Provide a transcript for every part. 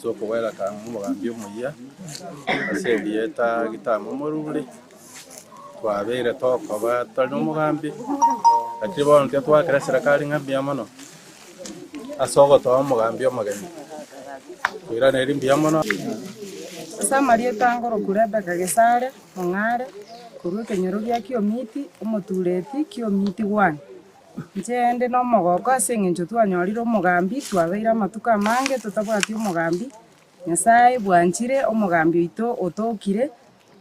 so kuwela kama mugambi umuya asedieta gitamo mururi twabere tokoba tali mugambi akiri bonke twakira serikali ngambia mono asogo to mugambi omageni kwira neri mbia mono Samaria tangoro kureba kagesare ongare kuruke nyerugia kiomiti umutureti kiomiti 1 njende no mogoko asengenjo twanyorira umugambi twabeira matuka mange tutabwati umugambi Nyasaye bwanchire umugambi ito otokire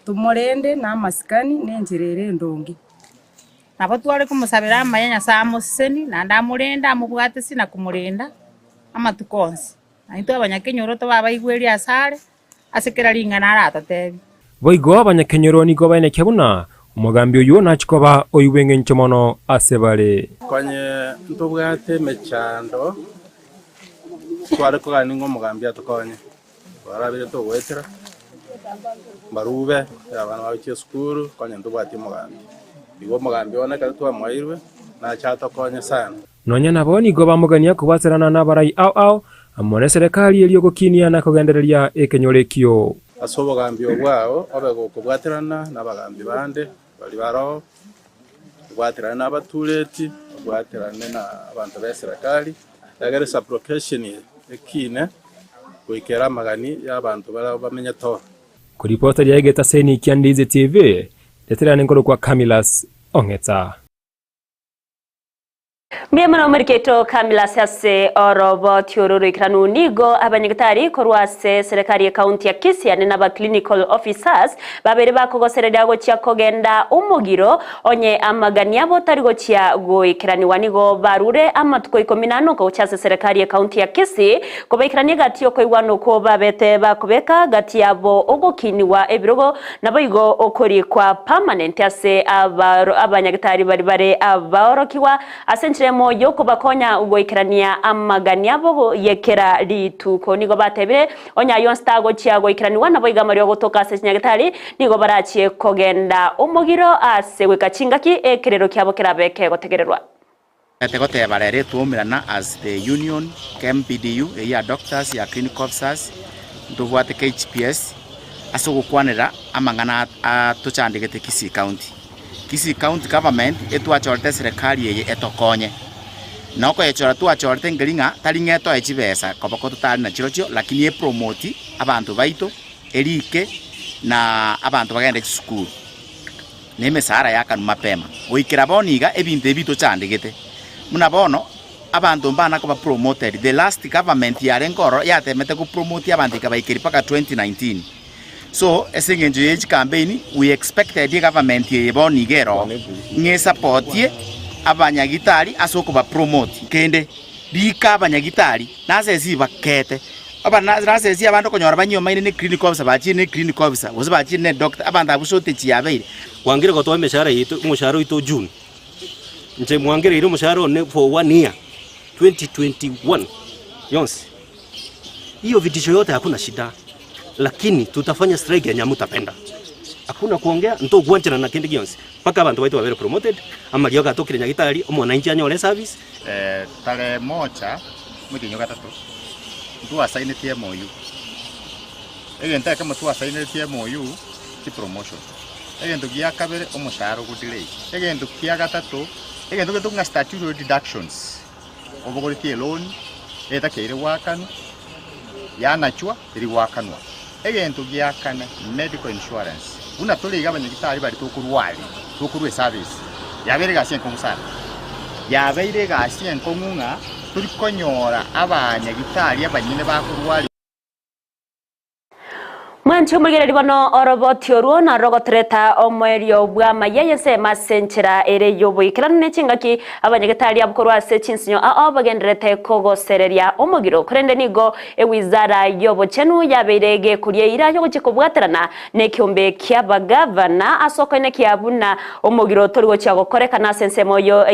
tumorende na masikani nenjerere ndongi nabo tware kumusabira amaya Nyasaye amuseni na ndamurenda amubwate sina kumurenda amatukonsi aito abanyakenyoro to babaigweri asare asekera ringana aratatebi boigo abanyakenyoro nigo bane kebuna umugambi uyu nachikoba oyubenge nchomono asebale kwanye ntubwate mechando tware ko gani umugambi atokonye barabire to wetera barube abana babiye skuru kwanye ntubwate umugambi igo mugambi ona ka twa mwairwe na chato konye sana nonya naboni go bamugania kubaserana nabarai au amone serikali eliyo gokinia na kugendereria ekenyorekio asobogambi obwao abego kubwaterana nabagambi bande bali baro kubwaterana n'abatureti kubwaterana na abantu ba serikali yagere supplication ekine kwikera magani y'abantu bamenya to kuri reporter ya Geta Seni Kiandize TV leterane ngoro kwa Kamilas Ongeta Miemano merketo Kamila Sase orobo tiororo ikranu nigo abanyagatari korwase serikali ya kaunti ya Kisii n'aba clinical officers babere bakogoserera gochya kogenda umugiro onye amagania botari gochya go ikrani wanigo barure amatuko 15 ko cyase serikali ya kaunti ya Kisii ko bayikrani gatiyo ko iwano ko babete bakobeka gati yabo ogokiniwa ebirogo naboyigo okori kwa permanent ase abanyagatari bari bare aborokiwa asenchire moyo kubakonya ugoikrania amagania bo yekera lituko nigo batebire onya yonstago chiago ikraniwa nabo igamario gotoka senyagatari nigo barachie kogenda umugiro asewe kachingaki ekerero kyabo kerabeke gotegererwa Tegote barere tuomirana as the union KMPDU ya doctors ya clinical officers ndovwate KHPS asogokwanira amangana atochandegete Kisii county government etwachorte serikali yeye etokonye noko yechora twachorte ngiringa taringeto echibesa kobako tutari na chirochio lakini e promote abantu baito erike na abantu bagende school neme sara yakanu mapema goikira boniga ebinte bito chandegete muna bono abantu mbana ko promoted the last government yare ngoro yatemete ku promote abantu kabaikiri paka 2019 so esengenjo ye campaign we expected the government ye bonigero nge support ye abanyagitari asoko ba promote kende bika abanyagitari nasezi bakete abana nasezi abantu konyora banyoma ine clinical officer bachi ne clinical officer boze bachi ne doctor abantu abusote chiyabeire wangire ko to meshara yitu musharo ito June nje mwangire iro musharo ne for 1 year 2021 yonsi hiyo vitisho yote hakuna shida lakini tutafanya strike ya nyamutapenda hakuna kuongea nto gwanchana na kindi gionsi paka abantu baito babere promoted ama gyoka tokire nyagitari omwananchi anyole service tale mocha mutinyo gatatu tu asaine TMOU egenta kama tu asaine TMOU ti promotion egento gya kabere omusharo gudelay egento kya gatatu egento ketunga statutory deductions obogori tie loan eta keire wakano yanachwa iri wakanwa egento gya kana medical insurance una tole igabanya gitari bari tokurwali tokurwe service yabere gasien komusara yabeire gasien komunga turi konyora abanya gitari abanyine bakurwali Mwancho mugere bano oroboti oruo na rogotreta omwerio bwa mayeye se masenchera ere yobo ikirane chingaki abanyagatari abukorwa se chinsinyo bagenderete kogosereria omugiro kurende nigo ewizara yobo chenu yaberege kuriye ira yo gukikobwaterana ne kyombe kyabagavana asokone kyabuna omugiro torigo cyagokoreka na sensemo yo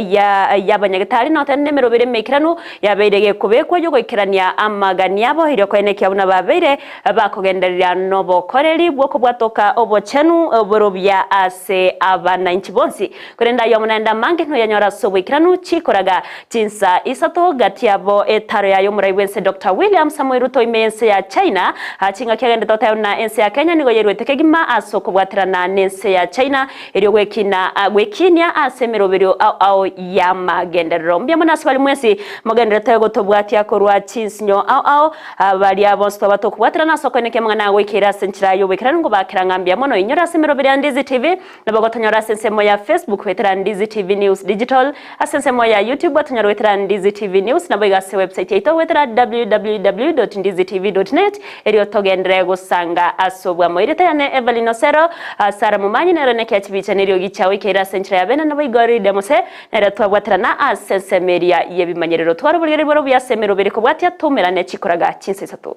yabanyagatari notene merobere mekiranu yaberege kubekwa yo gukirania amagani yabo hiro kwene kyabuna babere bakogenderera no nobokoreri bwoko bwatoka obochenu oborobia ase abananchi bonsi kurenda yo munenda mange ntuyanyora sobwikiranu chikoraga chinsa isato gatiabo etaro yayo muraiwense Dr. William Samuel Ruto imense ya China achinga kegende tota na ense ya Kenya nigo yerwete kegima asoko bwatirana nense ya China erio gwekinia asemeroberio au ya magenderero mbia munasi bali mwesi magenderero gotobwatia korwa chinsinyo au bali abonse bato kubwatirana soko neke mwana wekera senchira yo wekera ngo bakiranga mbia mono inyora semeroberio Ndizi TV na bagotonyora sensemo ya Facebook wetera Ndizi TV News Digital asensemo ya YouTube watonyora wetera Ndizi TV News na boigase website yaito wetera www.ndizitv.net erio togendere gusanga asobwa moirete yane Evelyn Osero Sara Mumanyi na Rene Kiachibicha nerio gichawe kera senchira ya bena na boigori demose nera twagwatirana asensemeria yebimanyerero twaro bulgeri boro bya semero beriko bwatia tumerane chikoraga chinsesatu